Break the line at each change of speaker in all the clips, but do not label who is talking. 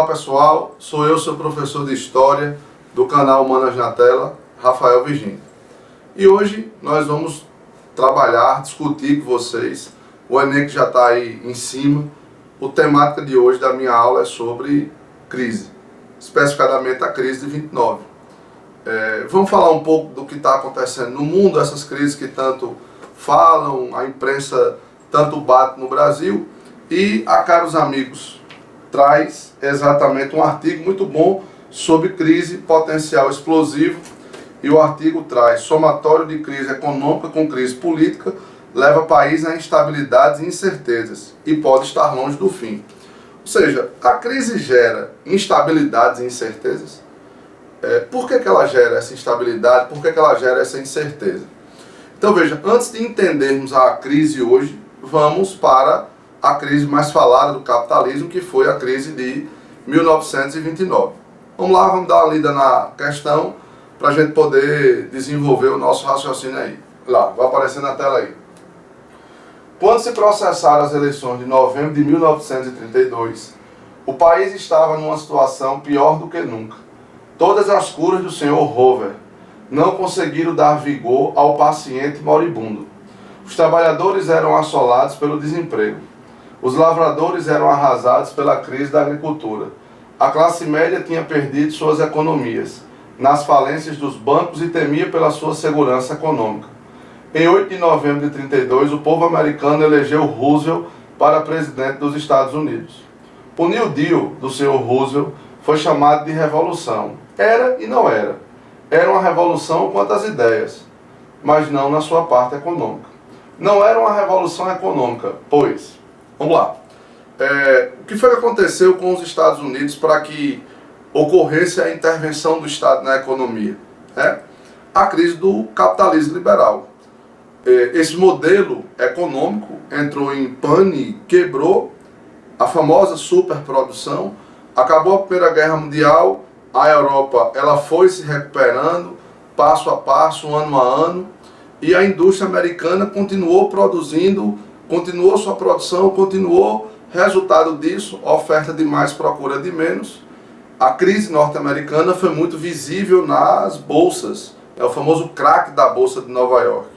Olá pessoal, sou eu, seu professor de História do canal Humanas na Tela, Rafael Virgínio. E hoje nós vamos trabalhar, discutir com vocês, o Enem que já está aí em cima. A temática de hoje da minha aula é sobre crise, especificadamente a crise de 29. Vamos falar um pouco do que está acontecendo no mundo, essas crises que tanto falam, a imprensa tanto bate no Brasil. E, caros amigos, traz exatamente um artigo muito bom sobre crise potencial explosivo, e o artigo traz: somatório de crise econômica com crise política leva o país a instabilidades e incertezas e pode estar longe do fim. Ou seja, a crise gera instabilidades e incertezas. Por que ela gera essa instabilidade? Por que ela gera essa incerteza? Então veja, antes de entendermos a crise hoje, vamos para a crise mais falada do capitalismo, que foi a crise de 1929. Vamos lá, vamos dar uma lida na questão para a gente poder desenvolver o nosso raciocínio aí. Lá, vai aparecer na tela aí. Quando se processaram as eleições de novembro de 1932, o país estava numa situação pior do que nunca. Todas as curas do senhor Hoover não conseguiram dar vigor ao paciente moribundo. Os trabalhadores eram assolados pelo desemprego. Os lavradores eram arrasados pela crise da agricultura. A classe média tinha perdido suas economias nas falências dos bancos e temia pela sua segurança econômica. Em 8 de novembro de 32, o povo americano elegeu Roosevelt para presidente dos Estados Unidos. O New Deal do Sr. Roosevelt foi chamado de revolução. Era e não era. Era uma revolução quanto às ideias, mas não na sua parte econômica. Não era uma revolução econômica, pois... Vamos lá. O que foi que aconteceu com os Estados Unidos para que ocorresse a intervenção do Estado na economia? A crise do capitalismo liberal. Esse modelo econômico entrou em pane, quebrou a famosa superprodução, acabou a Primeira Guerra Mundial, a Europa ela foi se recuperando passo a passo, ano a ano, e a indústria americana continuou produzindo, continuou sua produção, continuou, resultado disso, oferta de mais, procura de menos. A crise norte-americana foi muito visível nas bolsas, é o famoso crack da Bolsa de Nova York.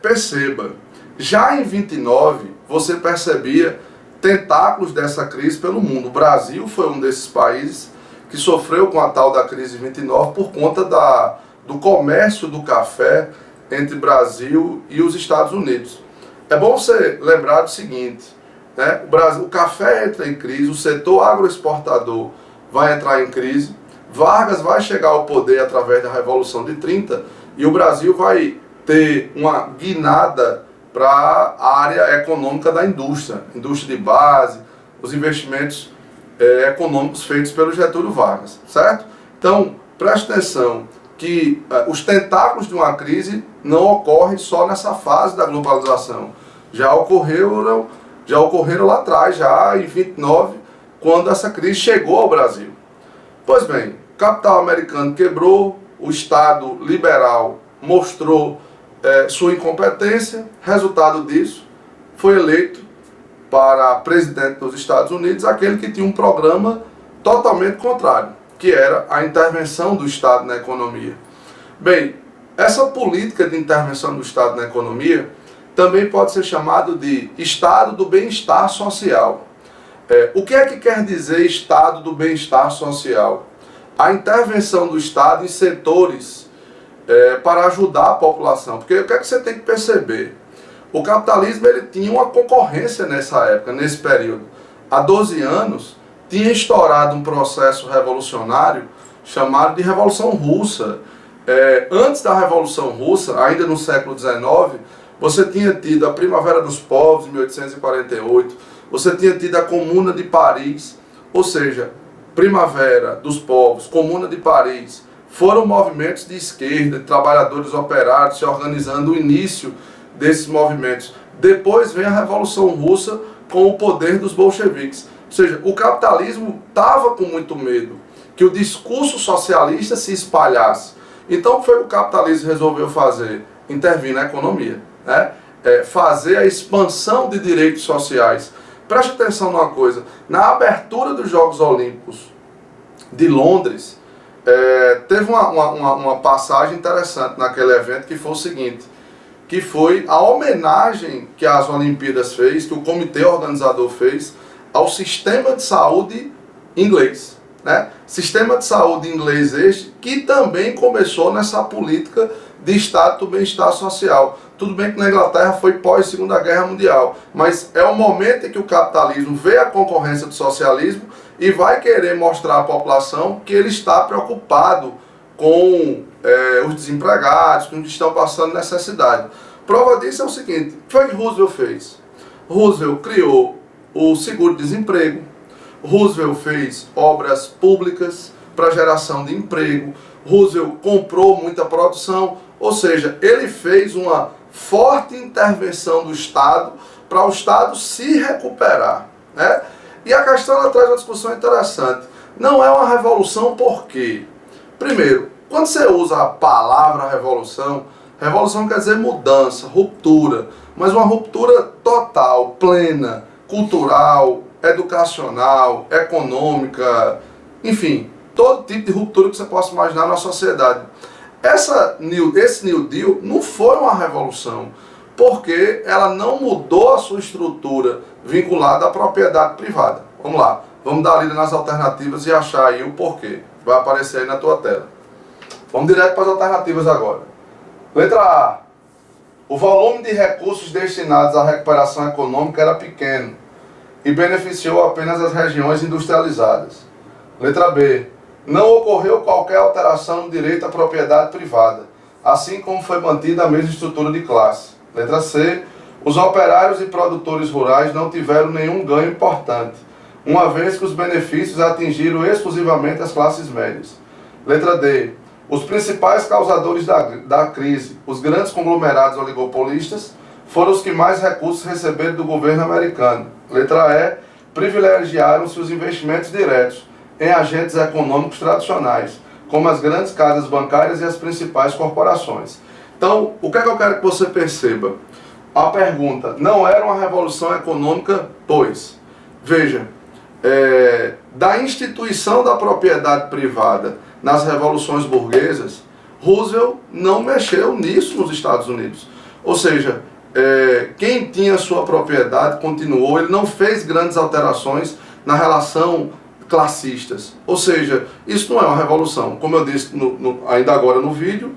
Perceba, já em 29, você percebia tentáculos dessa crise pelo mundo. O Brasil foi um desses países que sofreu com a tal da crise de 29 por conta do comércio do café entre Brasil e os Estados Unidos. É bom você lembrar do seguinte, o café entra em crise, o setor agroexportador vai entrar em crise, Vargas vai chegar ao poder através da Revolução de 30 e o Brasil vai ter uma guinada para a área econômica da indústria de base, os investimentos econômicos feitos pelo Getúlio Vargas, certo? Então, preste atenção que os tentáculos de uma crise não ocorrem só nessa fase da globalização. Já ocorreram lá atrás, já em 29, quando essa crise chegou ao Brasil. Pois bem, o capital americano quebrou, o Estado liberal mostrou sua incompetência, resultado disso, foi eleito para presidente dos Estados Unidos aquele que tinha um programa totalmente contrário, que era a intervenção do Estado na economia. Bem, essa política de intervenção do Estado na economia também pode ser chamado de Estado do bem-estar social. O que é que quer dizer Estado do bem-estar social? A intervenção do Estado em setores para ajudar a população. Porque o que é que você tem que perceber? O capitalismo ele tinha uma concorrência nessa época, nesse período. Há 12 anos, tinha estourado um processo revolucionário chamado de Revolução Russa. Antes da Revolução Russa, ainda no século XIX, você tinha tido a Primavera dos Povos, em 1848, você tinha tido a Comuna de Paris, ou seja, Primavera dos Povos, Comuna de Paris, foram movimentos de esquerda, de trabalhadores operários se organizando o início desses movimentos. Depois vem a Revolução Russa com o poder dos bolcheviques. Ou seja, o capitalismo estava com muito medo que o discurso socialista se espalhasse. Então, o que foi que o capitalismo resolveu fazer? Intervir na economia, fazer a expansão de direitos sociais, Preste atenção numa coisa, na abertura dos Jogos Olímpicos de Londres, teve uma passagem interessante naquele evento, que foi o seguinte, que foi a homenagem que as Olimpíadas fez, que o comitê organizador fez, ao sistema de saúde inglês, né? Sistema de saúde inglês este, que também começou nessa política de Estado do bem-estar social. Tudo bem que na Inglaterra foi pós-Segunda Guerra Mundial, mas é o momento em que o capitalismo vê a concorrência do socialismo e vai querer mostrar à população que ele está preocupado com os desempregados, com os que estão passando necessidade. Prova disso é o seguinte, o que foi que Roosevelt fez? Roosevelt criou o seguro-desemprego, Roosevelt fez obras públicas para geração de emprego, Roosevelt comprou muita produção, ou seja, ele fez uma forte intervenção do Estado para o Estado se recuperar, né? E a questão ela traz uma discussão interessante. Não é uma revolução por quê? Primeiro, quando você usa a palavra revolução, revolução quer dizer mudança, ruptura, mas uma ruptura total, plena, cultural, educacional, econômica, enfim, todo tipo de ruptura que você possa imaginar na sociedade. Esse New Deal não foi uma revolução, porque ela não mudou a sua estrutura vinculada à propriedade privada. Vamos lá, vamos dar uma lida nas alternativas e achar aí o porquê. Vai aparecer aí na tua tela. Vamos direto para as alternativas agora. Letra A. O volume de recursos destinados à recuperação econômica era pequeno e beneficiou apenas as regiões industrializadas. Letra B. Não ocorreu qualquer alteração no direito à propriedade privada, assim como foi mantida a mesma estrutura de classe. Letra C. Os operários e produtores rurais não tiveram nenhum ganho importante, uma vez que os benefícios atingiram exclusivamente as classes médias. Letra D. Os principais causadores da crise, os grandes conglomerados oligopolistas, foram os que mais recursos receberam do governo americano. Letra E. Privilegiaram-se os investimentos diretos em agentes econômicos tradicionais, como as grandes casas bancárias e as principais corporações. Então, o que é que eu quero que você perceba? A pergunta, não era uma revolução econômica, pois, veja, da instituição da propriedade privada nas revoluções burguesas, Roosevelt não mexeu nisso nos Estados Unidos. Ou seja, quem tinha sua propriedade continuou, ele não fez grandes alterações na relação classistas. Ou seja, isso não é uma revolução. Como eu disse ainda agora no vídeo,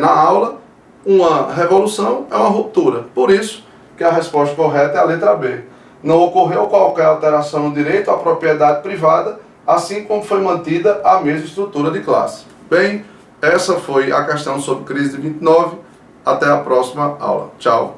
na aula, uma revolução é uma ruptura. Por isso que a resposta correta é a letra B. Não ocorreu qualquer alteração no direito à propriedade privada, assim como foi mantida a mesma estrutura de classe. Bem, essa foi a questão sobre crise de 29. Até a próxima aula. Tchau.